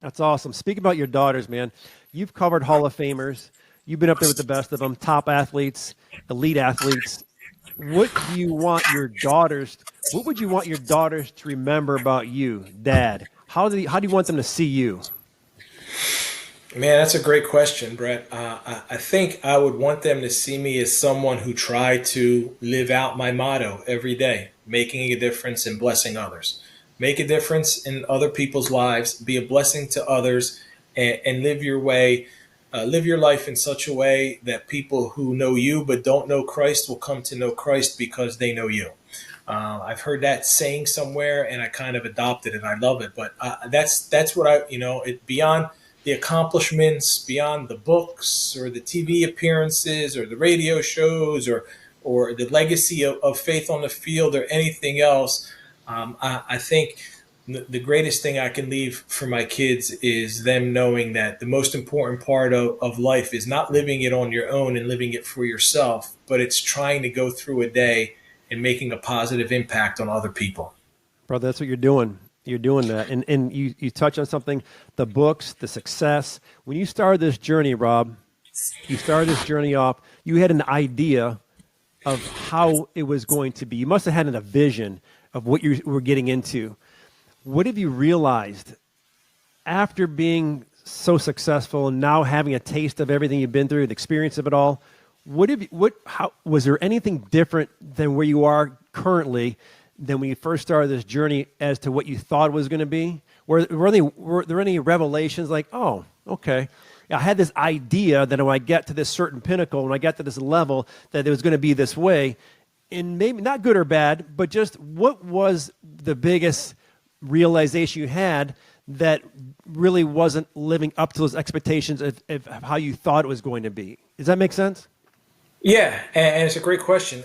That's awesome. Speak about your daughters, man. You've covered Hall of Famers. You've been up there with the best of them, top athletes, elite athletes. What would you want your daughters to remember about you, Dad? How do you want them to see you? Man, that's a great question, Brett. I think I would want them to see me as someone who tried to live out my motto every day, making a difference and blessing others. Make a difference in other people's lives, be a blessing to others, and live your life in such a way that people who know you but don't know Christ will come to know Christ because they know you. I've heard that saying somewhere, and I kind of adopted it. I love it, but that's what it beyond the accomplishments, beyond the books or the TV appearances or the radio shows or the legacy of faith on the field or anything else. I think the greatest thing I can leave for my kids is them knowing that the most important part of life is not living it on your own and living it for yourself, but it's trying to go through a day and making a positive impact on other people. Brother, that's what you're doing. You're doing that. And you touch on something, the books, the success. When you started this journey, Rob, you started this journey off, you had an idea of how it was going to be. You must have had a vision of what you were getting into. What have you realized after being so successful and now having a taste of everything you've been through, the experience of it all? How was there anything different than where you are currently than when you first started this journey as to what you thought it was going to be? Were there any revelations like, oh, okay, I had this idea that when I get to this certain pinnacle, when I get to this level, that it was going to be this way, and maybe not good or bad, but just what was the biggest realization you had that really wasn't living up to those expectations of how you thought it was going to be? Does that make sense? Yeah, and it's a great question.